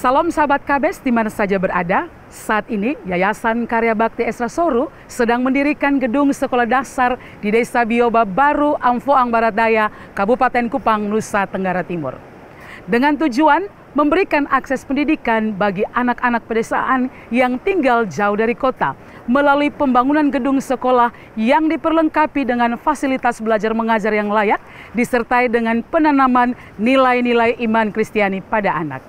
Salam sahabat KBS di mana saja berada. Saat ini Yayasan Karya Bakti Esra Soru sedang mendirikan gedung sekolah dasar di Desa Bioba Baru, Amfoang Barat Daya, Kabupaten Kupang, Nusa Tenggara Timur. Dengan tujuan memberikan akses pendidikan bagi anak-anak pedesaan yang tinggal jauh dari kota melalui pembangunan gedung sekolah yang diperlengkapi dengan fasilitas belajar mengajar yang layak disertai dengan penanaman nilai-nilai iman Kristiani pada anak.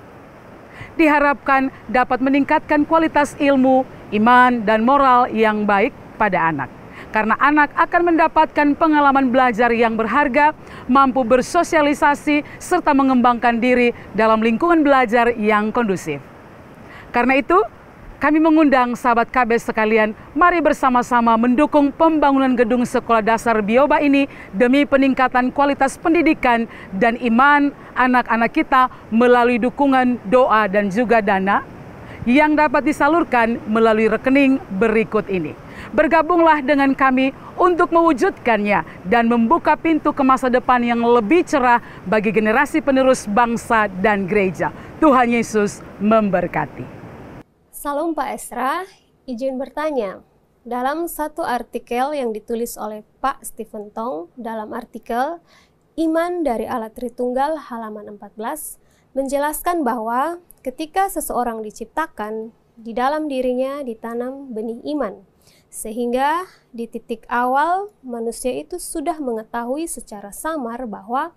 Diharapkan dapat meningkatkan kualitas ilmu, iman, dan moral yang baik pada anak. Karena anak akan mendapatkan pengalaman belajar yang berharga, mampu bersosialisasi, serta mengembangkan diri dalam lingkungan belajar yang kondusif. Karena itu, kami mengundang sahabat KBS sekalian, mari bersama-sama mendukung pembangunan gedung sekolah dasar Bioba ini demi peningkatan kualitas pendidikan dan iman anak-anak kita melalui dukungan doa dan juga dana yang dapat disalurkan melalui rekening berikut ini. Bergabunglah dengan kami untuk mewujudkannya dan membuka pintu ke masa depan yang lebih cerah bagi generasi penerus bangsa dan gereja. Tuhan Yesus memberkati. Salam Pak Esra, izin bertanya. Dalam satu artikel yang ditulis oleh Pak Stephen Tong, dalam artikel Iman dari Allah Tritunggal halaman 14, menjelaskan bahwa ketika seseorang diciptakan, di dalam dirinya ditanam benih iman. Sehingga di titik awal manusia itu sudah mengetahui secara samar bahwa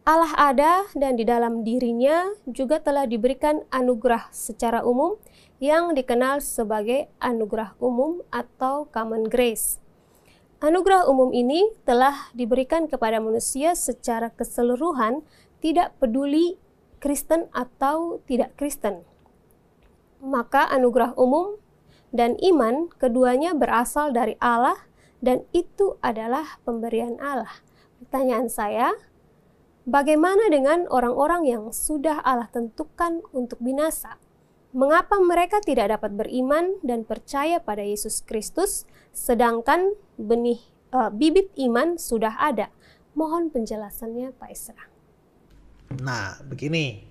Allah ada dan di dalam dirinya juga telah diberikan anugerah secara umum yang dikenal sebagai anugerah umum atau common grace. Anugerah umum ini telah diberikan kepada manusia secara keseluruhan, tidak peduli Kristen atau tidak Kristen. Maka anugerah umum dan iman keduanya berasal dari Allah dan itu adalah pemberian Allah. Pertanyaan saya, bagaimana dengan orang-orang yang sudah Allah tentukan untuk binasa? Mengapa mereka tidak dapat beriman dan percaya pada Yesus Kristus, sedangkan bibit iman sudah ada? Mohon penjelasannya Pak Esra. Nah, begini.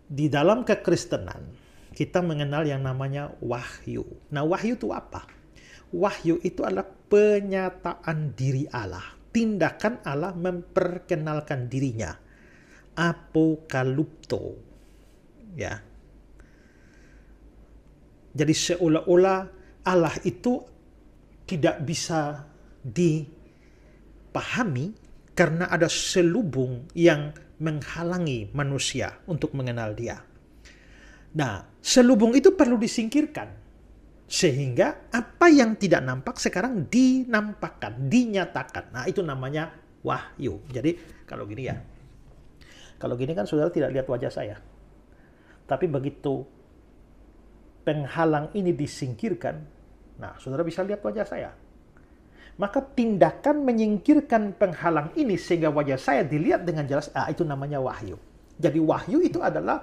Di dalam kekristenan, kita mengenal yang namanya wahyu. Nah, wahyu itu apa? Wahyu itu adalah penyataan diri Allah. Tindakan Allah memperkenalkan dirinya. Apokalupto. Ya. Jadi seolah-olah Allah itu tidak bisa dipahami karena ada selubung yang menghalangi manusia untuk mengenal Dia. Nah, selubung itu perlu disingkirkan sehingga apa yang tidak nampak sekarang dinampakkan, dinyatakan. Nah, itu namanya wahyu. Jadi kalau gini ya. Kalau gini kan saudara tidak lihat wajah saya. Tapi begitu penghalang ini disingkirkan, nah saudara bisa lihat wajah saya. Maka tindakan menyingkirkan penghalang ini sehingga wajah saya dilihat dengan jelas, itu namanya wahyu. Jadi wahyu itu adalah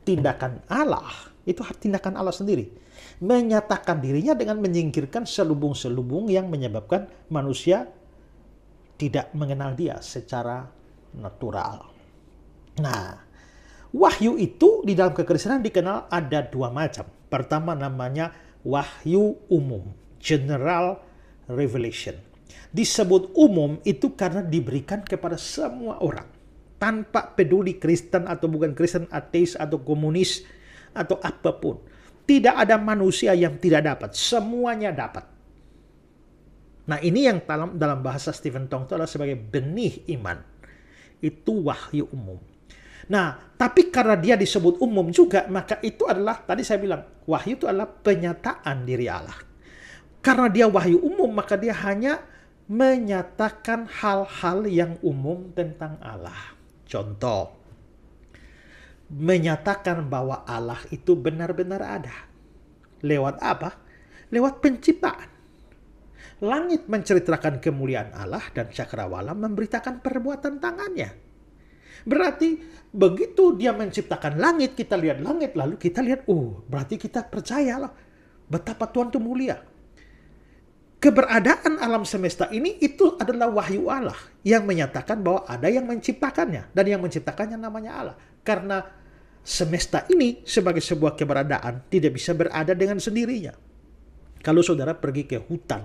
tindakan Allah. Itu tindakan Allah sendiri. Menyatakan dirinya dengan menyingkirkan selubung-selubung yang menyebabkan manusia tidak mengenal Dia secara natural. Nah, wahyu itu di dalam kekristenan dikenal ada dua macam. Pertama namanya wahyu umum, general revelation. Disebut umum itu karena diberikan kepada semua orang. Tanpa peduli Kristen atau bukan Kristen, ateis atau komunis atau apapun. Tidak ada manusia yang tidak dapat. Semuanya dapat. Nah, ini yang dalam bahasa Stephen Tong itu adalah sebagai benih iman. Itu wahyu umum. Nah, tapi karena dia disebut umum juga, maka itu adalah, tadi saya bilang, wahyu itu adalah penyataan diri Allah. Karena dia wahyu umum, maka dia hanya menyatakan hal-hal yang umum tentang Allah. Contoh, menyatakan bahwa Allah itu benar-benar ada. Lewat apa? Lewat penciptaan. Langit menceritakan kemuliaan Allah dan cakrawala memberitakan perbuatan tangannya. Berarti begitu dia menciptakan langit, kita lihat langit, lalu kita lihat, berarti kita percayalah betapa Tuhan itu mulia. Keberadaan alam semesta ini itu adalah wahyu Allah yang menyatakan bahwa ada yang menciptakannya. Dan yang menciptakannya namanya Allah. Karena semesta ini sebagai sebuah keberadaan tidak bisa berada dengan sendirinya. Kalau saudara pergi ke hutan,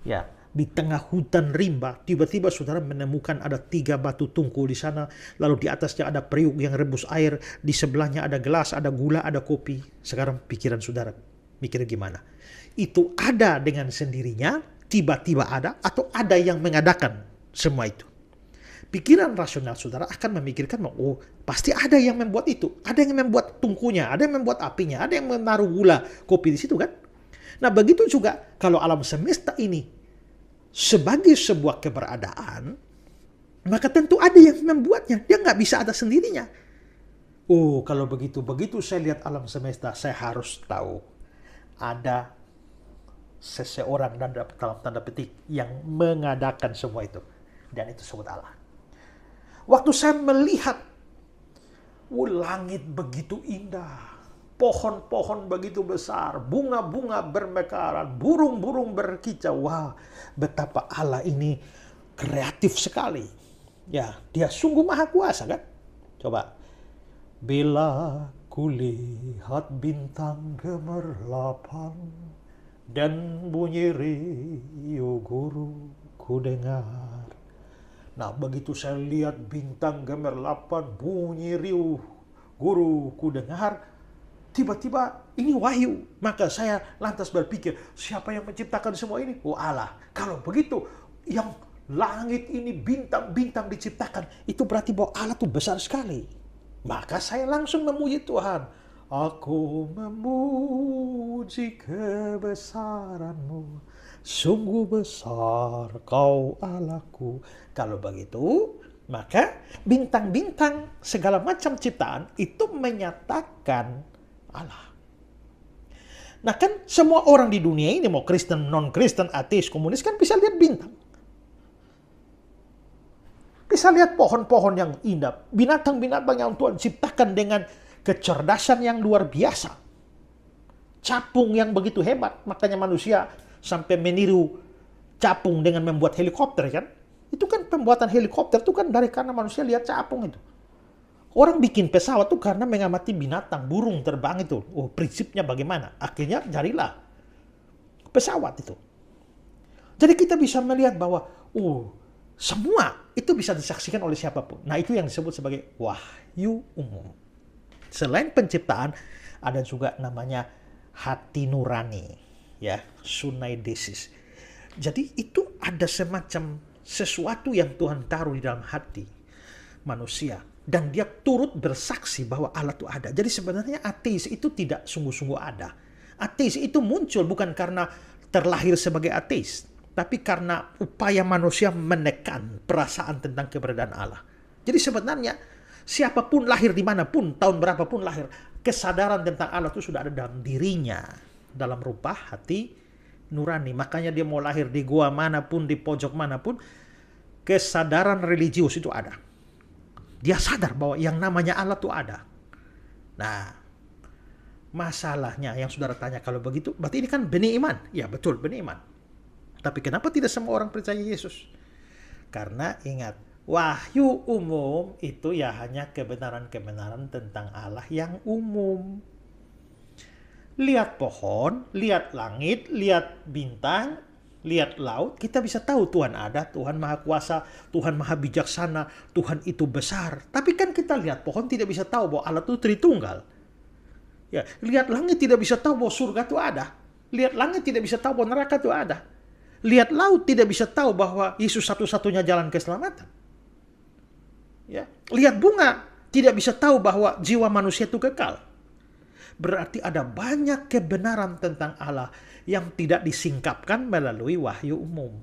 ya, di tengah hutan rimba, tiba-tiba saudara menemukan ada 3 batu tungku di sana, lalu di atasnya ada periuk yang rebus air, di sebelahnya ada gelas, ada gula, ada kopi. Sekarang pikiran saudara, mikir gimana? Itu ada dengan sendirinya, tiba-tiba ada, atau ada yang mengadakan semua itu? Pikiran rasional saudara akan memikirkan, oh pasti ada yang membuat itu, ada yang membuat tungkunya, ada yang membuat apinya, ada yang menaruh gula, kopi di situ kan. Nah begitu juga kalau alam semesta ini sebagai sebuah keberadaan, maka tentu ada yang membuatnya, dia nggak bisa ada sendirinya. Oh kalau begitu saya lihat alam semesta, saya harus tahu ada seseorang dan dalam tanda petik yang mengadakan semua itu, dan itu disebut Allah. Waktu saya melihat langit begitu indah, pohon-pohon begitu besar, bunga-bunga bermekaran, burung-burung berkicau. Wah, betapa Allah ini kreatif sekali. Ya, dia sungguh maha kuasa kan? Coba. Bila kulihat bintang gemerlapan dan bunyi riuh guru ku dengar. Nah, begitu saya lihat bintang gemerlapan, bunyi riuh guru ku dengar, tiba-tiba ini wahyu. Maka saya lantas berpikir, siapa yang menciptakan semua ini? Oh Allah. Kalau begitu, yang langit ini bintang-bintang diciptakan, itu berarti bahwa Allah itu besar sekali. Maka saya langsung memuji Tuhan. Aku memuji kebesaran-Mu. Sungguh besar kau Allahku. Kalau begitu, maka bintang-bintang segala macam ciptaan itu menyatakan Allah. Nah kan semua orang di dunia ini, mau Kristen, non-Kristen, ateis, komunis, kan bisa lihat bintang. Bisa lihat pohon-pohon yang indah, binatang-binatang yang Tuhan ciptakan dengan kecerdasan yang luar biasa. Capung yang begitu hebat, makanya manusia sampai meniru capung dengan membuat helikopter kan. Itu kan pembuatan helikopter itu kan karena manusia lihat capung itu. Orang bikin pesawat itu karena mengamati binatang, burung terbang itu. Oh, prinsipnya bagaimana? Akhirnya carilah pesawat itu. Jadi kita bisa melihat bahwa semua itu bisa disaksikan oleh siapapun. Nah, itu yang disebut sebagai wahyu umum. Selain penciptaan, ada juga namanya hati nurani. Ya, sunaidesis. Jadi itu ada semacam sesuatu yang Tuhan taruh di dalam hati manusia, dan dia turut bersaksi bahwa Allah itu ada. Jadi sebenarnya ateis itu tidak sungguh-sungguh ada. Ateis itu muncul bukan karena terlahir sebagai ateis, tapi karena upaya manusia menekan perasaan tentang keberadaan Allah. Jadi sebenarnya siapapun lahir dimanapun, tahun berapapun lahir, kesadaran tentang Allah itu sudah ada dalam dirinya, dalam rupa hati nurani. Makanya dia mau lahir di gua manapun, di pojok manapun, kesadaran religius itu ada. Dia sadar bahwa yang namanya Allah itu ada. Nah, masalahnya yang saudara tanya, kalau begitu berarti ini kan benih iman. Ya betul, benih iman. Tapi kenapa tidak semua orang percaya Yesus? Karena ingat, wahyu umum itu ya hanya kebenaran-kebenaran tentang Allah yang umum. Lihat pohon, lihat langit, lihat bintang, lihat laut, kita bisa tahu Tuhan ada, Tuhan maha kuasa, Tuhan maha bijaksana, Tuhan itu besar. Tapi kan kita lihat pohon tidak bisa tahu bahwa Allah itu Tritunggal. Ya, lihat langit tidak bisa tahu bahwa surga itu ada. Lihat langit tidak bisa tahu bahwa neraka itu ada. Lihat laut tidak bisa tahu bahwa Yesus satu-satunya jalan keselamatan. Ya, lihat bunga tidak bisa tahu bahwa jiwa manusia itu kekal. Berarti ada banyak kebenaran tentang Allah yang tidak disingkapkan melalui wahyu umum.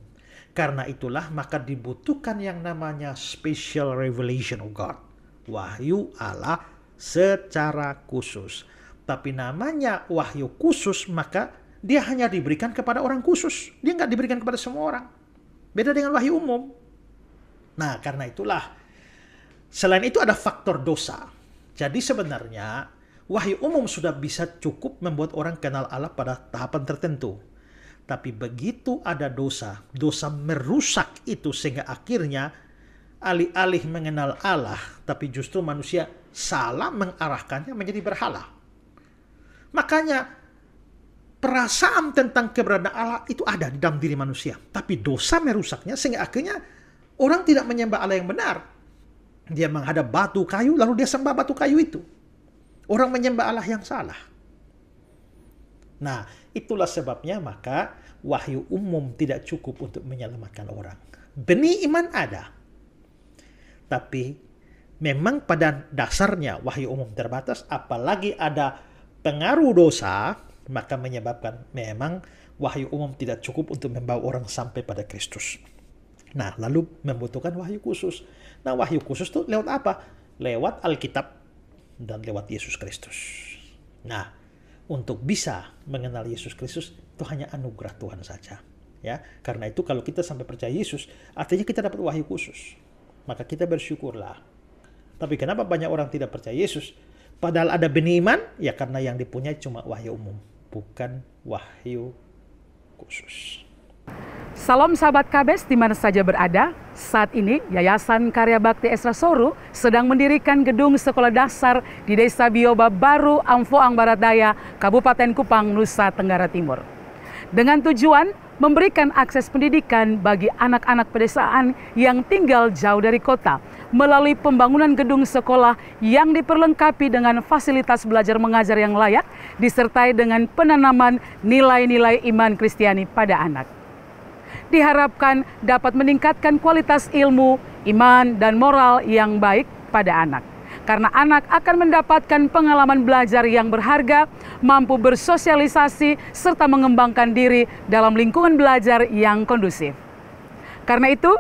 Karena itulah maka dibutuhkan yang namanya special revelation of God. Wahyu Allah secara khusus. Tapi namanya wahyu khusus, maka dia hanya diberikan kepada orang khusus. Dia nggak diberikan kepada semua orang. Beda dengan wahyu umum. Nah, karena itulah selain itu ada faktor dosa. Jadi sebenarnya wahyu umum sudah bisa cukup membuat orang kenal Allah pada tahapan tertentu. Tapi begitu ada dosa, dosa merusak itu sehingga akhirnya alih-alih mengenal Allah, tapi justru manusia salah mengarahkannya menjadi berhala. Makanya perasaan tentang keberadaan Allah itu ada di dalam diri manusia, tapi dosa merusaknya sehingga akhirnya orang tidak menyembah Allah yang benar. Dia menghadap batu kayu, lalu dia sembah batu kayu itu. Orang menyembah Allah yang salah. Nah, itulah sebabnya maka wahyu umum tidak cukup untuk menyelamatkan orang. Benih iman ada. Tapi memang pada dasarnya wahyu umum terbatas, apalagi ada pengaruh dosa, maka menyebabkan memang wahyu umum tidak cukup untuk membawa orang sampai pada Kristus. Nah, lalu membutuhkan wahyu khusus. Nah, wahyu khusus itu lewat apa? Lewat Alkitab dan lewat Yesus Kristus. Nah, untuk bisa mengenal Yesus Kristus itu hanya anugerah Tuhan saja. Ya, karena itu kalau kita sampai percaya Yesus, artinya kita dapat wahyu khusus. Maka kita bersyukurlah. Tapi kenapa banyak orang tidak percaya Yesus? Padahal ada benih iman, ya karena yang dipunyai cuma wahyu umum, bukan wahyu khusus. Salam sahabat KBS di mana saja berada. Saat ini Yayasan Karya Bakti Esra Soru sedang mendirikan gedung sekolah dasar di Desa Bioba Baru, Amfoang Barat Daya, Kabupaten Kupang, Nusa Tenggara Timur. Dengan tujuan memberikan akses pendidikan bagi anak-anak pedesaan yang tinggal jauh dari kota melalui pembangunan gedung sekolah yang diperlengkapi dengan fasilitas belajar mengajar yang layak disertai dengan penanaman nilai-nilai iman Kristiani pada anak. Diharapkan dapat meningkatkan kualitas ilmu, iman, dan moral yang baik pada anak. Karena anak akan mendapatkan pengalaman belajar yang berharga, mampu bersosialisasi, serta mengembangkan diri dalam lingkungan belajar yang kondusif. Karena itu,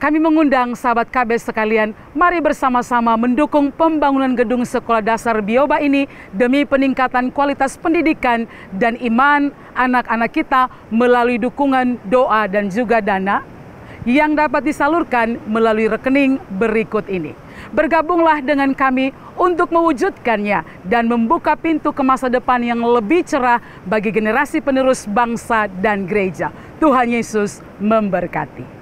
kami mengundang sahabat KBS sekalian, mari bersama-sama mendukung pembangunan gedung sekolah dasar Bioba ini demi peningkatan kualitas pendidikan dan iman anak-anak kita melalui dukungan doa dan juga dana yang dapat disalurkan melalui rekening berikut ini. Bergabunglah dengan kami untuk mewujudkannya dan membuka pintu ke masa depan yang lebih cerah bagi generasi penerus bangsa dan gereja. Tuhan Yesus memberkati.